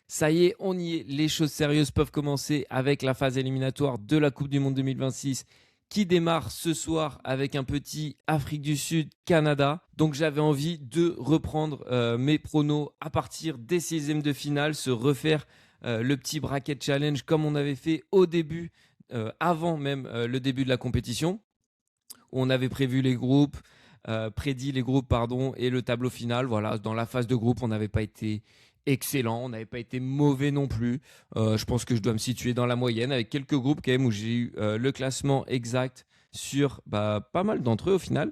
Ça y est, on y est. Les choses sérieuses peuvent commencer avec la phase éliminatoire de la Coupe du Monde 2026 qui démarre ce soir avec un petit Afrique du Sud-Canada. Donc j'avais envie de reprendre mes pronos à partir des 16e de finale, se refaire le petit bracket challenge comme on avait fait au début, avant même le début de la compétition, où on avait prévu les groupes, prédit les groupes, pardon, et le tableau final. Voilà, dans la phase de groupe, on n'avait pas été excellent, on n'avait pas été mauvais non plus. Je pense que je dois me situer dans la moyenne avec quelques groupes quand même où j'ai eu le classement exact sur pas mal d'entre eux au final.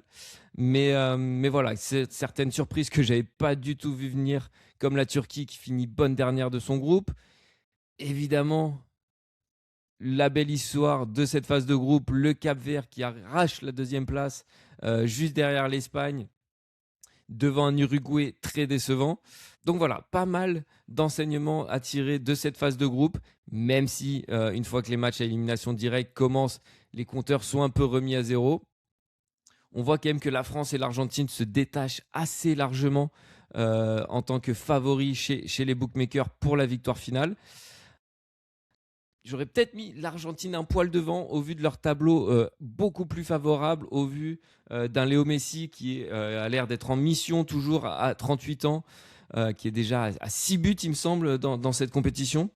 Mais voilà, c'est certaines surprises que j'avais pas du tout vu venir, comme la Turquie qui finit bonne dernière de son groupe. Évidemment, la belle histoire de cette phase de groupe, le Cap-Vert qui arrache la deuxième place juste derrière l'Espagne, devant un Uruguay très décevant. Donc voilà, pas mal d'enseignements à tirer de cette phase de groupe, même si une fois que les matchs à élimination directe commencent, les compteurs sont un peu remis à zéro. On voit quand même que la France et l'Argentine se détachent assez largement en tant que favoris chez les bookmakers pour la victoire finale. J'aurais peut-être mis l'Argentine un poil devant au vu de leur tableau beaucoup plus favorable, au vu d'un Léo Messi qui a l'air d'être en mission toujours à 38 ans, qui est déjà à 6 buts, il me semble, dans cette compétition.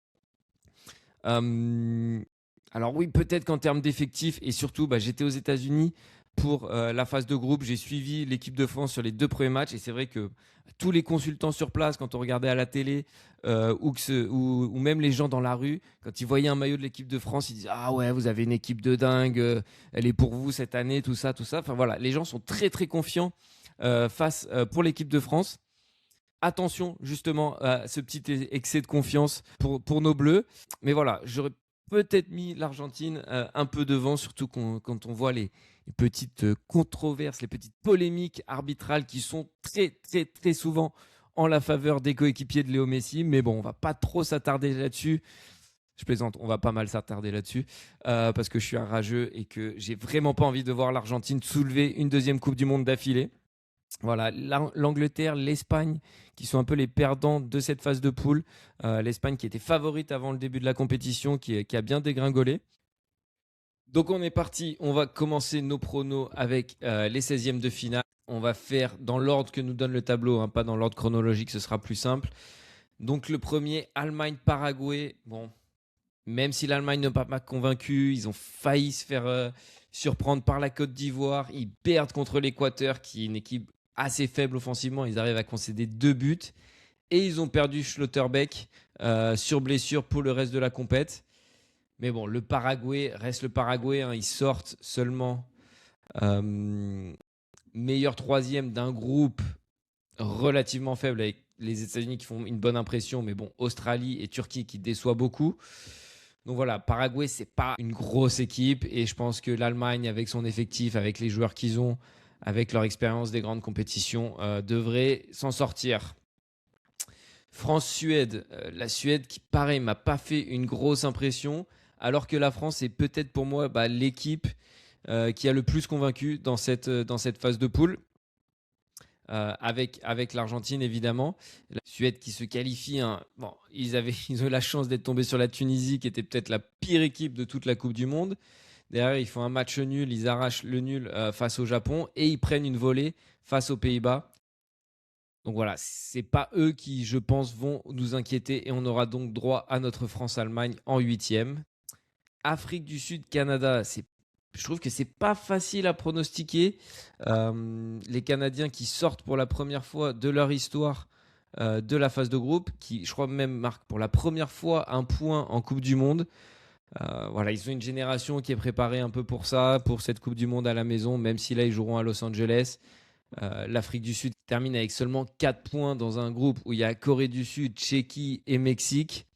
Euh, alors oui, peut-être qu'en termes d'effectifs, et surtout, j'étais aux États-Unis pour la phase de groupe. J'ai suivi l'équipe de France sur les 2 premiers matchs, et c'est vrai que tous les consultants sur place, quand on regardait à la télé, ou même les gens dans la rue, quand ils voyaient un maillot de l'équipe de France, ils disaient ah ouais, vous avez une équipe de dingue, elle est pour vous cette année, tout ça, tout ça. Enfin voilà, les gens sont très très confiants pour l'équipe de France. Attention justement à ce petit excès de confiance pour nos Bleus. Mais voilà, j'aurais peut-être mis l'Argentine un peu devant, surtout quand on voit les petites controverses, les petites polémiques arbitrales qui sont très très très souvent en la faveur des coéquipiers de Léo Messi. Mais bon, on va pas trop s'attarder là-dessus. Je plaisante, on va pas mal s'attarder là-dessus parce que je suis un rageux et que j'ai vraiment pas envie de voir l'Argentine soulever une deuxième Coupe du Monde d'affilée. Voilà, l'Angleterre, l'Espagne, qui sont un peu les perdants de cette phase de poule. L'Espagne qui était favorite avant le début de la compétition, qui a bien dégringolé. Donc on est parti, on va commencer nos pronos avec les 16e de finale. On va faire dans l'ordre que nous donne le tableau, hein, pas dans l'ordre chronologique, ce sera plus simple. Donc le premier, Allemagne-Paraguay. Bon, même si l'Allemagne n'a pas convaincu, ils ont failli se faire surprendre par la Côte d'Ivoire. Ils perdent contre l'Équateur, qui est une équipe assez faible offensivement. Ils arrivent à concéder 2 buts. Et ils ont perdu Schlotterbeck sur blessure pour le reste de la compète. Mais bon, le Paraguay reste le Paraguay. Hein. Ils sortent seulement meilleur troisième d'un groupe relativement faible avec les États-Unis qui font une bonne impression. Mais bon, Australie et Turquie qui déçoivent beaucoup. Donc voilà, Paraguay, c'est pas une grosse équipe et je pense que l'Allemagne, avec son effectif, avec les joueurs qu'ils ont, avec leur expérience des grandes compétitions, devrait s'en sortir. France-Suède, la Suède qui, pareil, m'a pas fait une grosse impression, alors que la France est peut-être pour moi l'équipe qui a le plus convaincu dans cette phase de poule. Avec l'Argentine évidemment. La Suède qui se qualifie. Hein. Bon, ils ont eu la chance d'être tombés sur la Tunisie qui était peut-être la pire équipe de toute la Coupe du Monde. Derrière, ils font un match nul, ils arrachent le nul face au Japon et ils prennent une volée face aux Pays-Bas. Donc voilà, c'est pas eux qui, je pense, vont nous inquiéter et on aura donc droit à notre France-Allemagne en 8e. Afrique du Sud, Canada, je trouve que c'est pas facile à pronostiquer. Les Canadiens qui sortent pour la première fois de leur histoire de la phase de groupe, qui je crois même marquent pour la première fois un point en Coupe du Monde. Voilà, ils ont une génération qui est préparée un peu pour ça, pour cette Coupe du Monde à la maison, même si là ils joueront à Los Angeles. L'Afrique du Sud termine avec seulement 4 points dans un groupe où il y a Corée du Sud, Tchéquie et Mexique.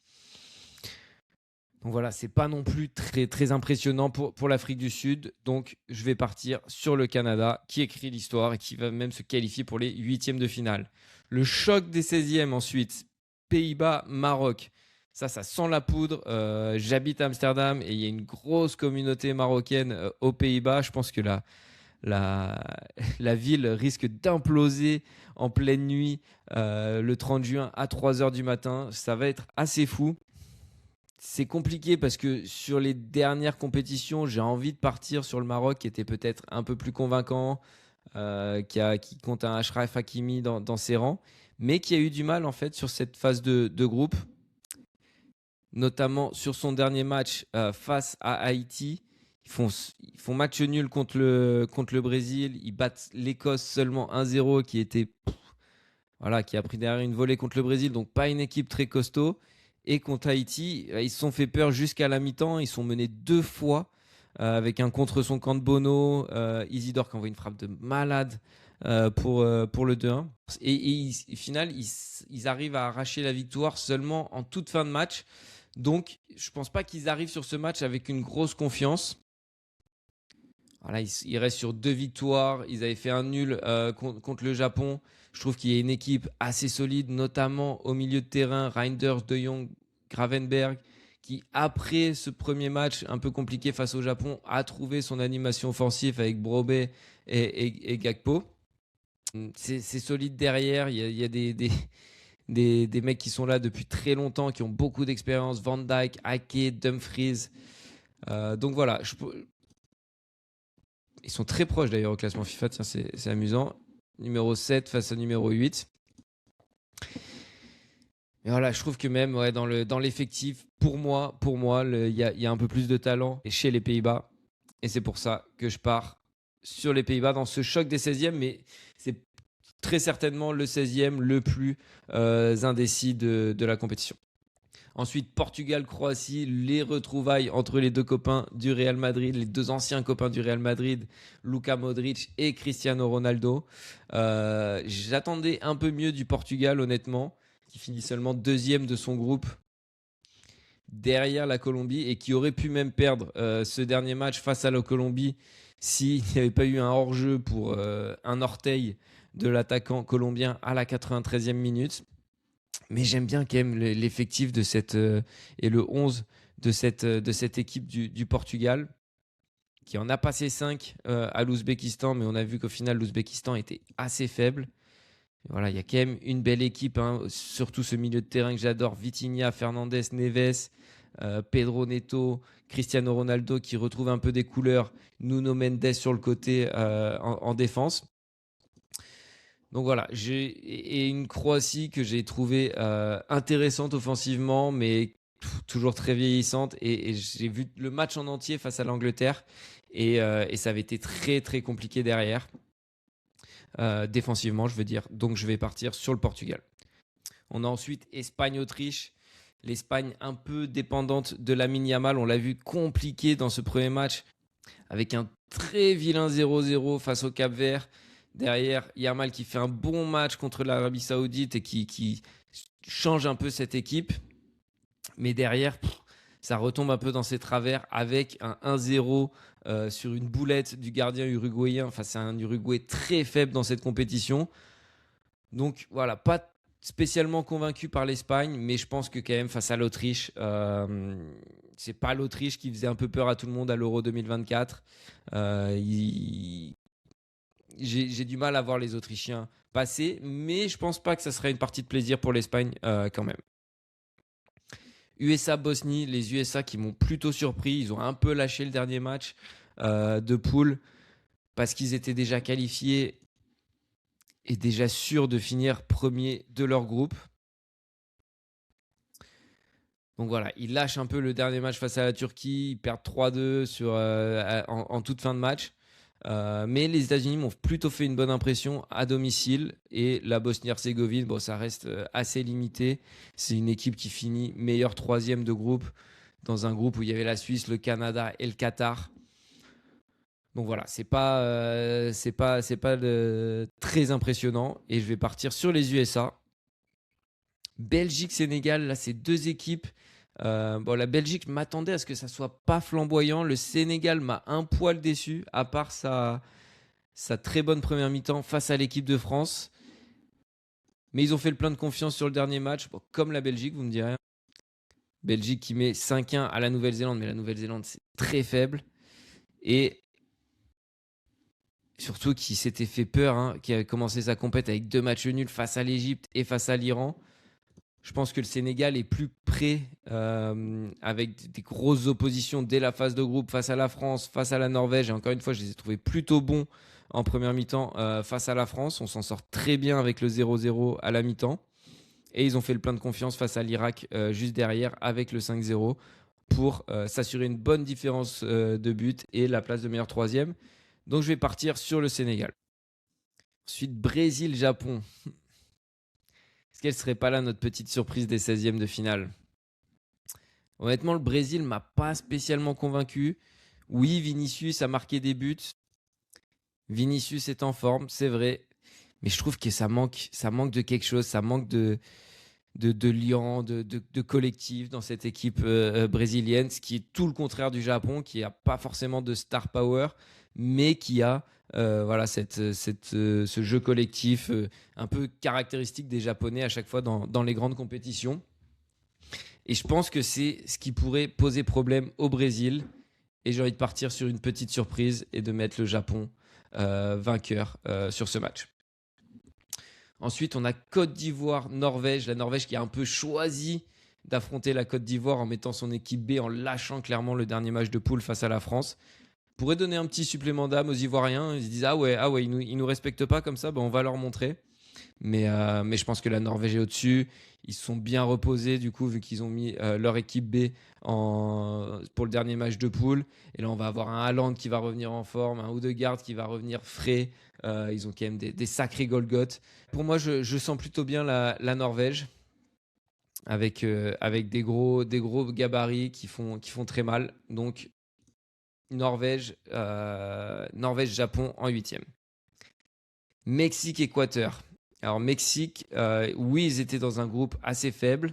Donc voilà, c'est pas non plus très, très impressionnant pour l'Afrique du Sud. Donc je vais partir sur le Canada qui écrit l'histoire et qui va même se qualifier pour les 8e de finale. Le choc des 16e ensuite, Pays-Bas, Maroc. Ça sent la poudre. J'habite à Amsterdam et il y a une grosse communauté marocaine aux Pays-Bas. Je pense que la, la ville risque d'imploser en pleine nuit le 30 juin à 3 heures du matin. Ça va être assez fou. C'est compliqué parce que sur les dernières compétitions, j'ai envie de partir sur le Maroc qui était peut-être un peu plus convaincant, qui compte un Achraf Hakimi dans ses rangs, mais qui a eu du mal en fait sur cette phase de groupe, notamment sur son dernier match face à Haïti. Ils font match nul contre le Brésil. Ils battent l'Écosse seulement 1-0, qui a pris derrière une volée contre le Brésil, donc pas une équipe très costaud. Et contre Haïti, ils se sont fait peur jusqu'à la mi-temps. Ils sont menés 2 fois avec un contre son camp de Bono, Isidore qui envoie une frappe de malade pour le 2-1. Au final, ils arrivent à arracher la victoire seulement en toute fin de match. Donc, je ne pense pas qu'ils arrivent sur ce match avec une grosse confiance. Voilà, ils restent sur 2 victoires. Ils avaient fait un nul contre le Japon. Je trouve qu'il y a une équipe assez solide, notamment au milieu de terrain, Reinders, De Jong, Gravenberg, qui après ce premier match un peu compliqué face au Japon, a trouvé son animation offensive avec Brobe et Gakpo. C'est solide derrière. Il y a des mecs qui sont là depuis très longtemps, qui ont beaucoup d'expérience. Van Dijk, Ake, Dumfries. Donc voilà, ils sont très proches d'ailleurs au classement FIFA. Tiens, c'est amusant. Numéro 7 face à numéro 8. Et voilà, je trouve que même dans l'effectif, pour moi, il y a un peu plus de talent chez les Pays-Bas. Et c'est pour ça que je pars sur les Pays-Bas dans ce choc des 16e. Mais c'est très certainement le 16e le plus indécis de la compétition. Ensuite, Portugal-Croatie, les retrouvailles entre les deux copains du Real Madrid, les deux anciens copains du Real Madrid, Luka Modric et Cristiano Ronaldo. J'attendais un peu mieux du Portugal, honnêtement, qui finit seulement 2e de son groupe derrière la Colombie et qui aurait pu même perdre ce dernier match face à la Colombie s'il n'y avait pas eu un hors-jeu pour un orteil de l'attaquant colombien à la 93e minute. Mais j'aime bien quand même l'effectif de et le 11 de cette équipe du Portugal, qui en a passé 5 à l'Ouzbékistan, mais on a vu qu'au final, l'Ouzbékistan était assez faible. Et voilà, il y a quand même une belle équipe, hein, surtout ce milieu de terrain que j'adore, Vitinha, Fernandes, Neves, Pedro Neto, Cristiano Ronaldo qui retrouve un peu des couleurs, Nuno Mendes sur le côté en défense. Donc voilà, et une Croatie que j'ai trouvée intéressante offensivement, mais toujours très vieillissante. Et j'ai vu le match en entier face à l'Angleterre, et ça avait été très très compliqué derrière, défensivement, je veux dire. Donc je vais partir sur le Portugal. On a ensuite Espagne-Autriche. L'Espagne un peu dépendante de Lamine Yamal, on l'a vu compliqué dans ce premier match, avec un très vilain 0-0 face au Cap-Vert. Derrière, Yamal qui fait un bon match contre l'Arabie Saoudite et qui change un peu cette équipe. Mais derrière, ça retombe un peu dans ses travers avec un 1-0 sur une boulette du gardien uruguayen. Enfin, c'est un Uruguay très faible dans cette compétition. Donc voilà, pas spécialement convaincu par l'Espagne, mais je pense que quand même face à l'Autriche, c'est pas l'Autriche qui faisait un peu peur à tout le monde à l'Euro 2024. J'ai du mal à voir les Autrichiens passer, mais je pense pas que ça serait une partie de plaisir pour l'Espagne quand même. USA-Bosnie, les USA qui m'ont plutôt surpris, ils ont un peu lâché le dernier match de poule parce qu'ils étaient déjà qualifiés et déjà sûrs de finir premier de leur groupe. Donc voilà, ils lâchent un peu le dernier match face à la Turquie, ils perdent 3-2 en toute fin de match. Mais les États-Unis m'ont plutôt fait une bonne impression à domicile, et la Bosnie-Herzégovine, bon, ça reste assez limité. C'est une équipe qui finit meilleur 3e de groupe, dans un groupe où il y avait la Suisse, le Canada et le Qatar. Donc voilà, c'est pas très impressionnant, et je vais partir sur les USA. Belgique-Sénégal, là, c'est 2 équipes. La Belgique m'attendait à ce que ça soit pas flamboyant. Le Sénégal m'a un poil déçu, à part sa très bonne première mi-temps face à l'équipe de France. Mais ils ont fait le plein de confiance sur le dernier match, comme la Belgique, vous me direz. Belgique qui met 5-1 à la Nouvelle-Zélande, mais la Nouvelle-Zélande, c'est très faible. Et surtout qui s'était fait peur, hein, qui a commencé sa compète avec 2 matchs nuls face à l'Égypte et face à l'Iran. Je pense que le Sénégal est plus prêt avec des grosses oppositions dès la phase de groupe face à la France, face à la Norvège. Et encore une fois, je les ai trouvés plutôt bons en première mi-temps face à la France. On s'en sort très bien avec le 0-0 à la mi-temps. Et ils ont fait le plein de confiance face à l'Irak juste derrière avec le 5-0 pour s'assurer une bonne différence de but et la place de meilleur troisième. Donc je vais partir sur le Sénégal. Ensuite, Brésil-Japon. Est-ce qu'elle serait pas là notre petite surprise des 16e de finale? Honnêtement, le Brésil m'a pas spécialement convaincu. Oui, Vinicius a marqué des buts. Vinicius est en forme, c'est vrai. Mais je trouve que ça manque de quelque chose. Ça manque de liant, de collectif dans cette équipe brésilienne, ce qui est tout le contraire du Japon, qui n'a pas forcément de star power, mais qui a voilà, ce jeu collectif un peu caractéristique des Japonais à chaque fois dans les grandes compétitions. Et je pense que c'est ce qui pourrait poser problème au Brésil. Et j'ai envie de partir sur une petite surprise et de mettre le Japon vainqueur sur ce match. Ensuite, on a Côte d'Ivoire-Norvège. La Norvège qui a un peu choisi d'affronter la Côte d'Ivoire en mettant son équipe B, en lâchant clairement le dernier match de poule face à la France. Pourrait donner un petit supplément d'âme aux Ivoiriens. Ils se disent ah ouais, ils nous respectent pas comme ça, on va leur montrer. Mais je pense que la Norvège est au-dessus. Ils se sont bien reposés du coup vu qu'ils ont mis leur équipe B pour le dernier match de poule. Et là on va avoir un Haaland qui va revenir en forme, un Odegaard qui va revenir frais. Ils ont quand même des sacrés Golgoth. Pour moi je sens plutôt bien la Norvège avec des gros gabarits qui font très mal. Donc Norvège-Japon en 8e. Mexique-Équateur. Alors Mexique, oui, ils étaient dans un groupe assez faible,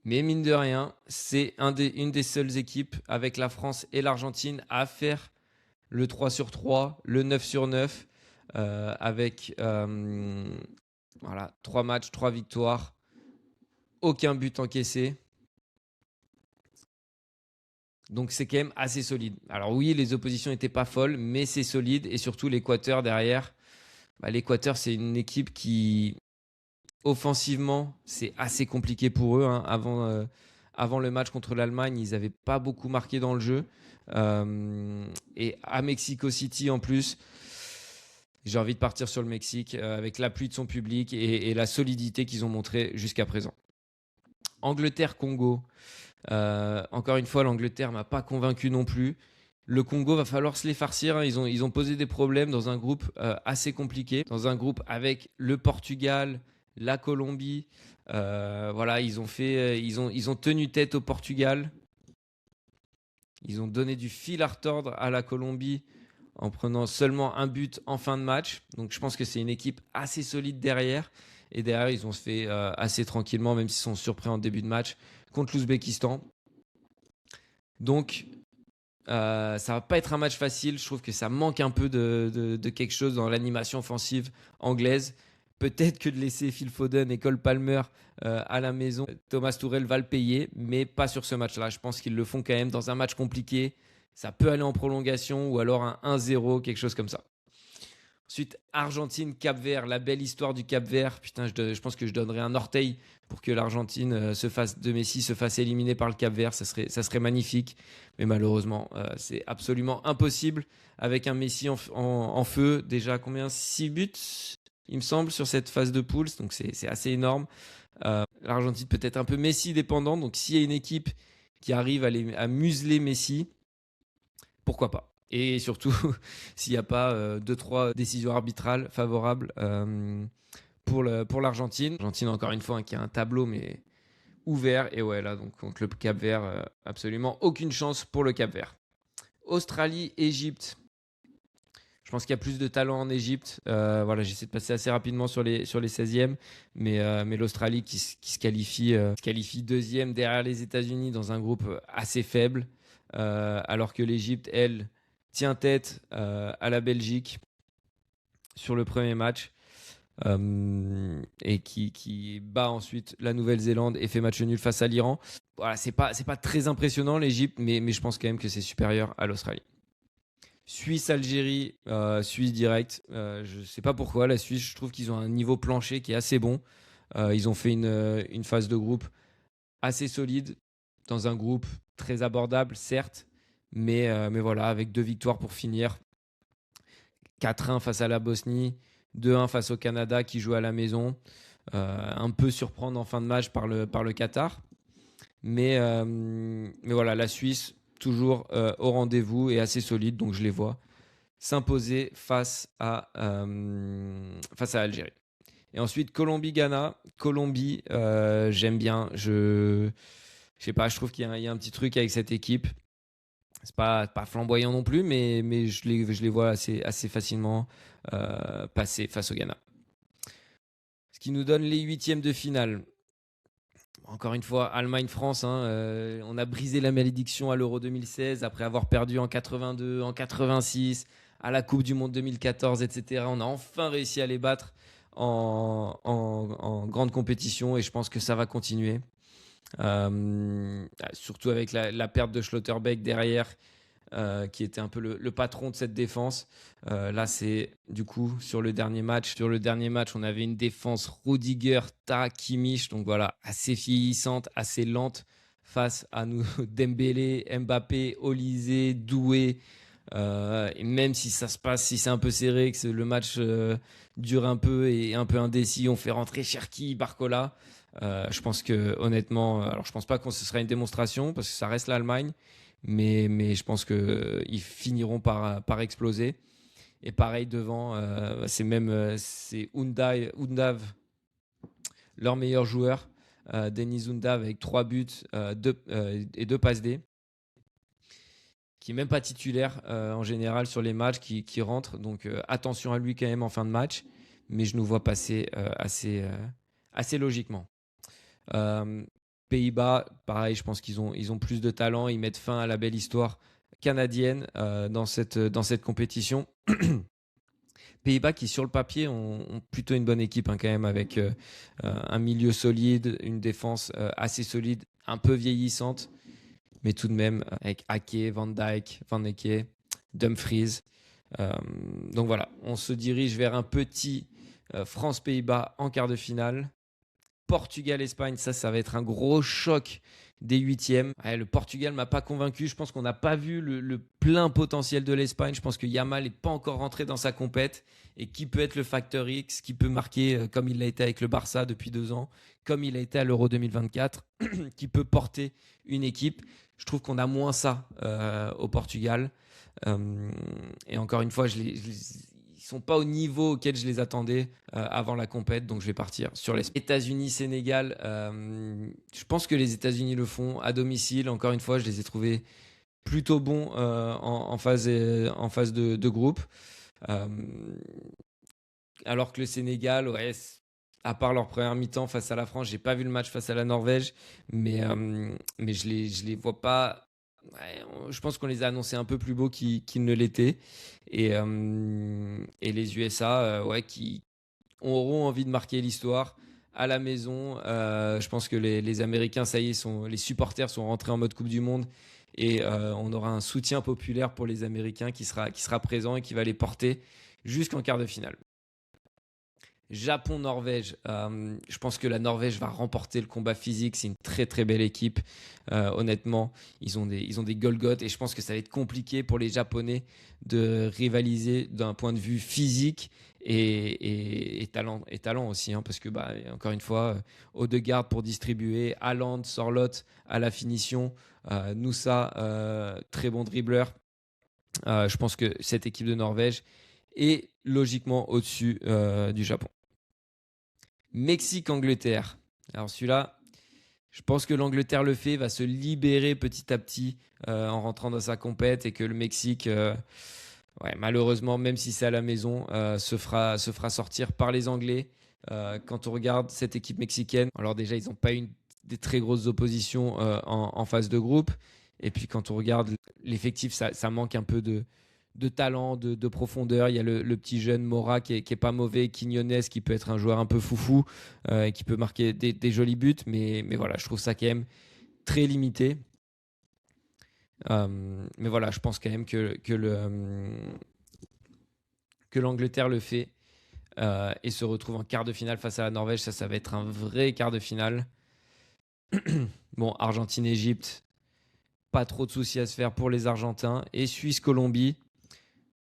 mais mine de rien, c'est une des seules équipes avec la France et l'Argentine à faire le 3/3, le 9/9, avec 3 matchs, 3 victoires, aucun but encaissé. Donc c'est quand même assez solide. Alors oui, les oppositions n'étaient pas folles, mais c'est solide. Et surtout l'Équateur derrière. L'Équateur, c'est une équipe qui, offensivement, c'est assez compliqué pour eux. Hein. Avant le match contre l'Allemagne, ils n'avaient pas beaucoup marqué dans le jeu. Et à Mexico City, en plus, j'ai envie de partir sur le Mexique avec l'appui de son public et la solidité qu'ils ont montré jusqu'à présent. Angleterre-Congo. Encore une fois, l'Angleterre m'a pas convaincu non plus. Le Congo, va falloir se les farcir. Hein. Ils ont posé des problèmes dans un groupe assez compliqué. Dans un groupe avec le Portugal, la Colombie. Ils ont tenu tête au Portugal. Ils ont donné du fil à retordre à la Colombie en prenant seulement un but en fin de match. Donc je pense que c'est une équipe assez solide derrière. Et derrière, ils ont se fait assez tranquillement, même s'ils sont surpris en début de match, contre l'Ouzbékistan. Donc ça va pas être un match facile. Je trouve que ça manque un peu de quelque chose dans l'animation offensive anglaise. Peut-être que de laisser Phil Foden et Cole Palmer à la maison, Thomas Tuchel va le payer, mais pas sur ce match-là. Je pense qu'ils le font quand même dans un match compliqué. Ça peut aller en prolongation ou alors un 1-0, quelque chose comme ça. Ensuite, Argentine-Cap-Vert, la belle histoire du Cap-Vert. Putain, je pense que je donnerais un orteil pour que l'Argentine de Messi se fasse éliminer par le Cap-Vert. Ça serait magnifique. Mais malheureusement, c'est absolument impossible. Avec un Messi en feu, déjà combien? 6 buts, il me semble, sur cette phase de poules. Donc c'est assez énorme. L'Argentine peut être un peu Messi dépendante. Donc s'il y a une équipe qui arrive à museler Messi, pourquoi pas? Et surtout, s'il n'y a pas 2-3 décisions arbitrales favorables pour l'Argentine. L'Argentine, encore une fois, qui a un tableau, mais ouvert. Et ouais, là, donc, contre le Cap-Vert, absolument aucune chance pour le Cap-Vert. Australie-Égypte. Je pense qu'il y a plus de talent en Égypte. J'essaie de passer assez rapidement sur les 16e. Mais l'Australie qui se qualifie deuxième derrière les États-Unis dans un groupe assez faible. Alors que l'Égypte, elle, tient tête à la Belgique sur le premier match et qui bat ensuite la Nouvelle-Zélande et fait match nul face à l'Iran. Voilà, c'est pas très impressionnant l'Égypte, mais je pense quand même que c'est supérieur à l'Australie. Suisse-Algérie, Suisse direct. Je ne sais pas pourquoi. La Suisse, je trouve qu'ils ont un niveau plancher qui est assez bon. Ils ont fait une phase de groupe assez solide, dans un groupe très abordable, certes, mais voilà, avec 2 victoires pour finir. 4-1 face à la Bosnie, 2-1 face au Canada qui joue à la maison. Un peu surprendre en fin de match par le Qatar. Mais voilà, la Suisse, toujours au rendez-vous et assez solide, donc je les vois s'imposer face à l'Algérie. Et ensuite, Colombie-Ghana. Colombie, j'aime bien. Je sais pas, je trouve qu'il y a un petit truc avec cette équipe. C'est pas flamboyant non plus, mais je les vois assez facilement passer face au Ghana. Ce qui nous donne les huitièmes de finale. Encore une fois, Allemagne-France, hein, on a brisé la malédiction à l'Euro 2016 après avoir perdu en 82, en 86, à la Coupe du Monde 2014, etc. On a enfin réussi à les battre en grande compétition et je pense que ça va continuer. Surtout avec la perte de Schlotterbeck derrière, qui était un peu le patron de cette défense. Là, c'est du coup sur le dernier match. Sur le dernier match, on avait une défense Rudiger, Ta, Kimmich, donc voilà, assez vieillissante, assez lente face à nous Dembélé, Mbappé, Olysée, Doué. Et même si ça se passe, si c'est un peu serré, que le match dure un peu et un peu indécis, on fait rentrer Cherki, Barcola. Je pense que honnêtement, alors je pense pas que ce sera une démonstration parce que ça reste l'Allemagne, mais je pense qu'ils finiront par exploser. Et pareil devant, c'est Undav, leur meilleur joueur, Denis Undav avec 3 buts et 2 passes D, qui est même pas titulaire en général sur les matchs, qui rentre. Donc attention à lui quand même en fin de match, mais je nous vois passer assez logiquement. Pays-Bas, pareil, je pense qu'ils ont plus de talent. Ils mettent fin à la belle histoire canadienne dans cette compétition. Pays-Bas qui, sur le papier, ont plutôt une bonne équipe quand même, avec un milieu solide, une défense assez solide, un peu vieillissante, mais tout de même avec Ake, Van Dijk, Van Eke, Dumfries. Donc voilà, on se dirige vers un petit France-Pays-Bas en quart de finale. Portugal-Espagne, ça va être un gros choc des huitièmes. Ouais, le Portugal m'a pas convaincu. Je pense qu'on n'a pas vu le plein potentiel de l'Espagne. Je pense que Yamal n'est pas encore rentré dans sa compète. Et qui peut être le facteur X, qui peut marquer comme il l'a été avec le Barça depuis 2 ans, comme il a été à l'Euro 2024, qui peut porter une équipe. Je trouve qu'on a moins ça au Portugal. Et encore une fois, ils sont pas au niveau auquel je les attendais avant la compète, donc je vais partir sur les États-Unis-Sénégal. Je pense que les États-Unis le font à domicile. Encore une fois, je les ai trouvés plutôt bons en phase de groupe. Alors que le Sénégal, ouais, à part leur première mi-temps face à la France, j'ai pas vu le match face à la Norvège, mais je les vois pas. Ouais, je pense qu'on les a annoncés un peu plus beaux qu'ils ne l'étaient. Et les USA, ouais, qui auront envie de marquer l'histoire à la maison. Je pense que les Américains, ça y est, les supporters sont rentrés en mode Coupe du Monde. Et on aura un soutien populaire pour les Américains qui sera présent et qui va les porter jusqu'en quart de finale. Japon-Norvège, je pense que la Norvège va remporter le combat physique. C'est une très très belle équipe. Honnêtement, ils ont des Golgoth et je pense que ça va être compliqué pour les Japonais de rivaliser d'un point de vue physique et talent aussi, hein, parce que encore une fois, Odegaard pour distribuer, Haaland, Sorloth à la finition, Nusa, très bon dribbleur. Je pense que cette équipe de Norvège est logiquement au-dessus du Japon. Mexique-Angleterre. Alors celui-là, je pense que l'Angleterre va se libérer petit à petit en rentrant dans sa compète et que le Mexique, ouais, malheureusement, même si c'est à la maison, se fera sortir par les Anglais. Quand on regarde cette équipe mexicaine, alors déjà, ils n'ont pas eu des très grosses oppositions en phase de groupe. Et puis quand on regarde l'effectif, ça manque un peu de talent, de profondeur. Il y a le petit jeune Mora qui est pas mauvais, Quiñones qui peut être un joueur un peu foufou, et qui peut marquer des jolis buts. Mais voilà, je trouve ça quand même très limité. Mais voilà, je pense quand même que l'Angleterre le fait et se retrouve en quart de finale face à la Norvège. Ça va être un vrai quart de finale. Bon, Argentine-Égypte, pas trop de soucis à se faire pour les Argentins. Et Suisse-Colombie,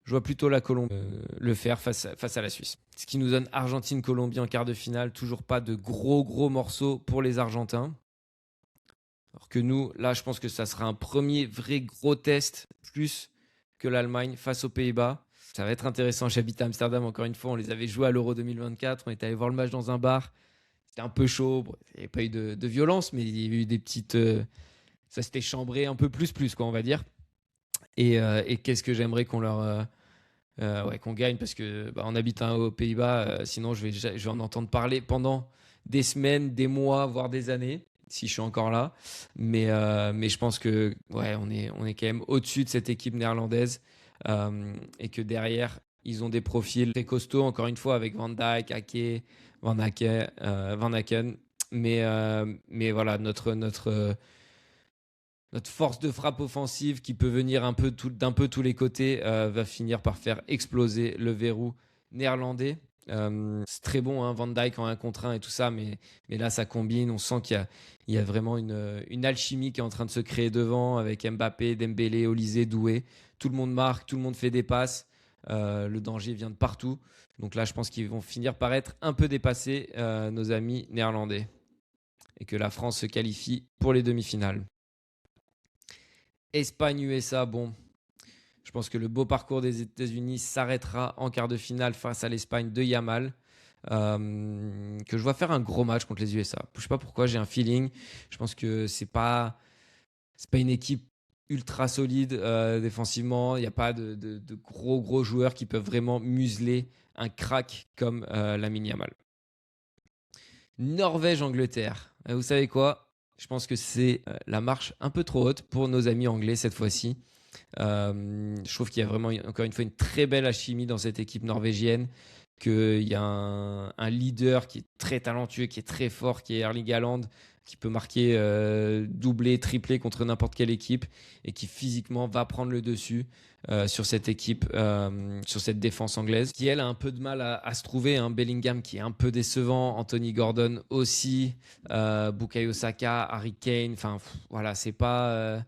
je vois plutôt la Colombie le faire face à la Suisse. Ce qui nous donne Argentine-Colombie en quart de finale. Toujours pas de gros morceaux pour les Argentins. Alors que nous, là, je pense que ça sera un premier vrai gros test, plus que l'Allemagne face aux Pays-Bas. Ça va être intéressant. J'habite à Amsterdam, encore une fois. On les avait joués à l'Euro 2024. On était allé voir le match dans un bar. C'était un peu chaud. Bon, il n'y avait pas eu de violence, mais il y avait eu des petites. Ça s'était chambré un peu plus, quoi, on va dire. Et qu'est-ce que j'aimerais qu'on leur. Ouais, qu'on gagne parce que on habite aux Pays-Bas. Sinon, je vais en entendre parler pendant des semaines, des mois, voire des années, si je suis encore là. Mais je pense que ouais, on est quand même au-dessus de cette équipe néerlandaise et que derrière, ils ont des profils très costauds, encore une fois, avec Van Dijk, Ake, Van Aken. Mais voilà, notre force de frappe offensive qui peut venir d'un peu tous les côtés va finir par faire exploser le verrou néerlandais. C'est très bon, hein, Van Dijk en 1 contre 1 et tout ça, mais là, ça combine. On sent qu'il y a vraiment une alchimie qui est en train de se créer devant avec Mbappé, Dembélé, Olysée, Doué. Tout le monde marque, tout le monde fait des passes. Le danger vient de partout. Donc là, je pense qu'ils vont finir par être un peu dépassés, nos amis néerlandais. Et que la France se qualifie pour les demi-finales. Espagne-USA, bon, je pense que le beau parcours des États-Unis s'arrêtera en quart de finale face à l'Espagne de Yamal. Que je vois faire un gros match contre les USA. Je ne sais pas pourquoi, j'ai un feeling. Je pense que c'est pas une équipe ultra solide défensivement. Il n'y a pas de gros joueurs qui peuvent vraiment museler un crack comme Lamine Yamal. Norvège-Angleterre. Vous savez quoi? Je pense que c'est la marche un peu trop haute pour nos amis anglais cette fois-ci. Je trouve qu'il y a vraiment, encore une fois, une très belle alchimie dans cette équipe norvégienne. Qu'il y a un leader qui est très talentueux, qui est très fort, qui est Erling Haaland, qui peut marquer doublé, triplé contre n'importe quelle équipe et qui physiquement va prendre le dessus sur cette équipe, sur cette défense anglaise, qui elle a un peu de mal à se trouver. Hein. Bellingham qui est un peu décevant, Anthony Gordon aussi, Bukayo Saka, Harry Kane, enfin voilà, c'est pas.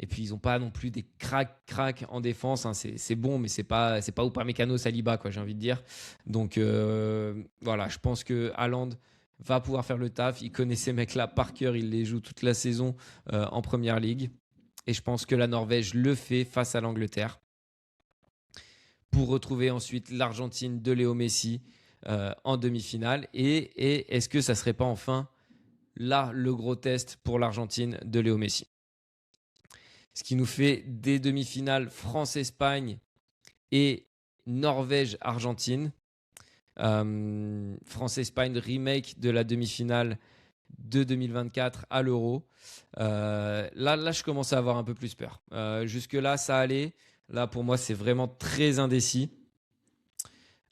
Et puis ils n'ont pas non plus des cracks en défense. Hein. C'est bon, mais c'est pas Upamecano, Saliba, quoi, j'ai envie de dire. Donc voilà, je pense que Haaland va pouvoir faire le taf. Il connaît ces mecs-là par cœur. Il les joue toute la saison en Première Ligue. Et je pense que la Norvège le fait face à l'Angleterre. Pour retrouver ensuite l'Argentine de Léo Messi en demi-finale. Et est-ce que ça ne serait pas enfin là le gros test pour l'Argentine de Léo Messi? Ce qui nous fait des demi-finales France-Espagne et Norvège-Argentine. France-Espagne, remake de la demi-finale de 2024 à l'Euro. Là, je commence à avoir un peu plus peur. Jusque-là, ça allait. Là, pour moi, c'est vraiment très indécis.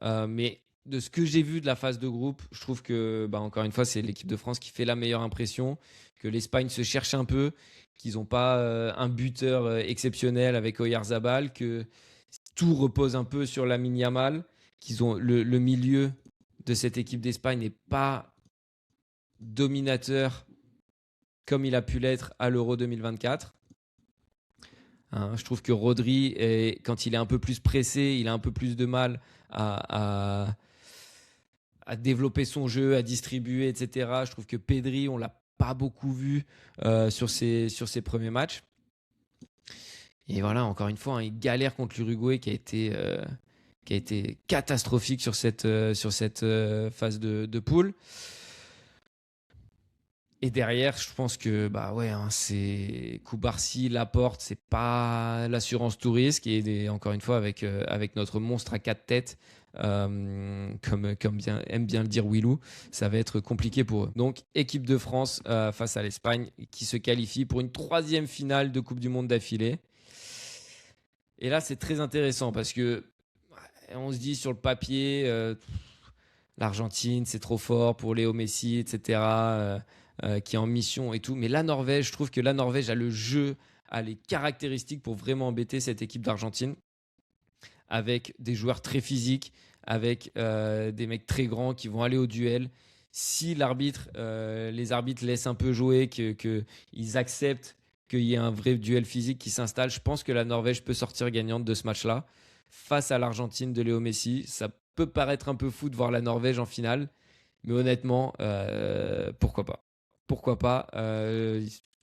Mais de ce que j'ai vu de la phase de groupe, je trouve que, encore une fois, c'est l'équipe de France qui fait la meilleure impression, que l'Espagne se cherche un peu, qu'ils n'ont pas un buteur exceptionnel avec Oyarzabal, que tout repose un peu sur Lamine Yamal, qu'ils ont le milieu de cette équipe d'Espagne n'est pas dominateur comme il a pu l'être à l'Euro 2024. Hein, je trouve que Rodri, quand il est un peu plus pressé, il a un peu plus de mal à développer son jeu, à distribuer, etc. Je trouve que Pedri, on ne l'a pas beaucoup vu sur ses premiers matchs. Et voilà, encore une fois, hein, il galère contre l'Uruguay qui a été catastrophique sur cette phase de poule. Et derrière, je pense que c'est Koubarsi, Laporte, c'est pas l'assurance tout risque. Et encore une fois, avec notre monstre à 4 têtes, comme aime bien le dire Willou, ça va être compliqué pour eux. Donc, équipe de France face à l'Espagne qui se qualifie pour une 3e finale de Coupe du Monde d'affilée. Et là, c'est très intéressant parce que on se dit sur le papier, l'Argentine, c'est trop fort pour Léo Messi, etc., qui est en mission et tout. Mais la Norvège, je trouve que la Norvège a le jeu, a les caractéristiques pour vraiment embêter cette équipe d'Argentine, avec des joueurs très physiques, avec des mecs très grands qui vont aller au duel. Si les arbitres laissent un peu jouer, qu'ils acceptent qu'il y ait un vrai duel physique qui s'installe, je pense que la Norvège peut sortir gagnante de ce match-là face à l'Argentine de Léo Messi. Ça peut paraître un peu fou de voir la Norvège en finale, mais honnêtement, pourquoi pas? Pourquoi pas?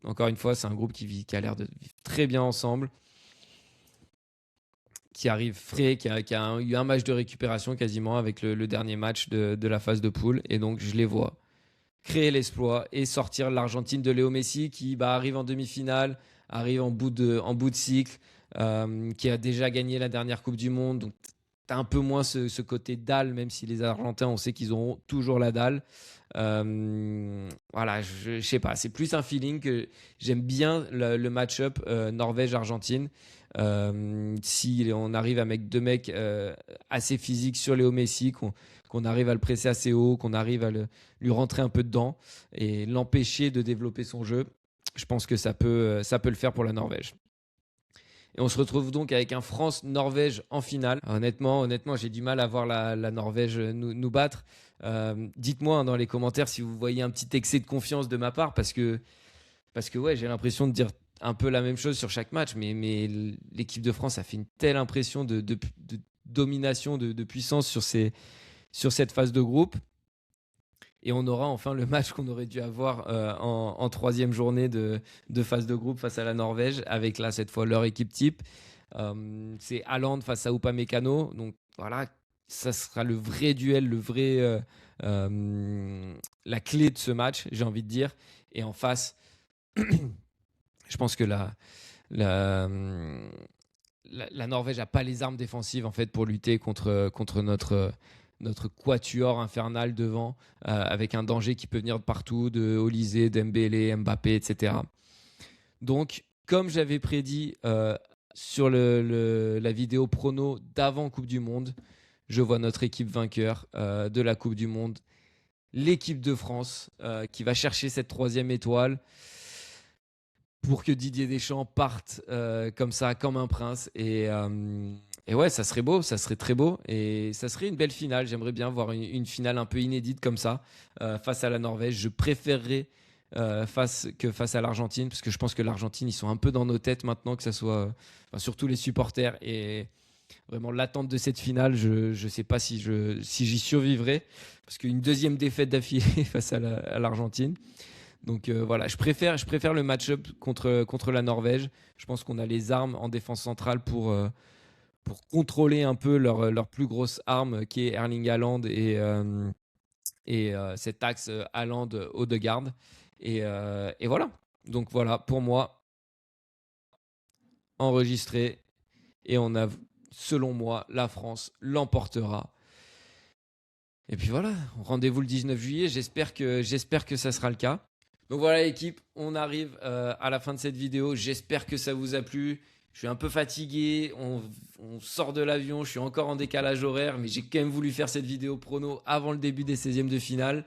Encore une fois, c'est un groupe qui a l'air de vivre très bien ensemble, qui arrive frais, qui a eu un match de récupération quasiment avec le dernier match de la phase de poule. Et donc, je les vois créer l'exploit et sortir l'Argentine de Léo Messi qui arrive en demi-finale, arrive en bout de cycle, qui a déjà gagné la dernière Coupe du Monde. Donc, tu as un peu moins ce côté dalle, même si les Argentins, on sait qu'ils auront toujours la dalle. Voilà, je sais pas, c'est plus un feeling que j'aime bien le match-up Norvège-Argentine. Si on arrive avec deux mecs assez physiques sur Léo Messi, qu'on arrive à le presser assez haut, qu'on arrive à lui rentrer un peu dedans et l'empêcher de développer son jeu, je pense que ça peut le faire pour la Norvège. Et on se retrouve donc avec un France-Norvège en finale. Honnêtement, j'ai du mal à voir la Norvège nous battre. Dites-moi dans les commentaires si vous voyez un petit excès de confiance de ma part, parce que ouais, j'ai l'impression de dire un peu la même chose sur chaque match, mais l'équipe de France a fait une telle impression de domination, de puissance sur cette phase de groupe. Et on aura enfin le match qu'on aurait dû avoir en troisième journée de phase de groupe face à la Norvège, avec là cette fois leur équipe type. C'est Haaland face à Upamecano. Donc voilà, ça sera le vrai duel, la clé de ce match, j'ai envie de dire. Et en face, je pense que la Norvège n'a pas les armes défensives en fait pour lutter contre notre quatuor infernal devant, avec un danger qui peut venir de partout, de Olysée, Dembélé, Mbappé, etc. Donc, comme j'avais prédit sur la vidéo prono d'avant Coupe du Monde, je vois notre équipe vainqueur de la Coupe du Monde, l'équipe de France, qui va chercher cette troisième étoile pour que Didier Deschamps parte comme ça, comme un prince. Et ouais, ça serait beau, ça serait très beau. Et ça serait une belle finale. J'aimerais bien voir une finale un peu inédite comme ça, face à la Norvège. Je préférerais face à l'Argentine, parce que je pense que l'Argentine, ils sont un peu dans nos têtes maintenant, que ça soit surtout les supporters. Et vraiment, l'attente de cette finale, je ne sais pas si j'y survivrai, parce qu'une deuxième défaite d'affilée face à l'Argentine. Donc voilà, je préfère le match-up contre la Norvège. Je pense qu'on a les armes en défense centrale pour contrôler un peu leur plus grosse arme, qui est Erling Haaland et cet axe Haaland-Odegaard. Et voilà. Donc voilà, pour moi, enregistré. Et selon moi, la France l'emportera. Et puis voilà, rendez-vous le 19 juillet. J'espère que ça sera le cas. Donc voilà l'équipe, on arrive à la fin de cette vidéo. J'espère que ça vous a plu. Je suis un peu fatigué, on sort de l'avion, je suis encore en décalage horaire, mais j'ai quand même voulu faire cette vidéo prono avant le début des 16e de finale.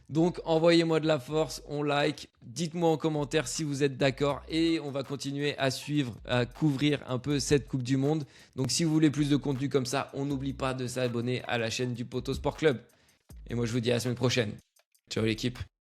Donc envoyez-moi de la force, on like, dites-moi en commentaire si vous êtes d'accord, et on va continuer à suivre, à couvrir un peu cette Coupe du Monde. Donc si vous voulez plus de contenu comme ça, on n'oublie pas de s'abonner à la chaîne du Poto Sport Club. Et moi je vous dis à la semaine prochaine. Ciao l'équipe.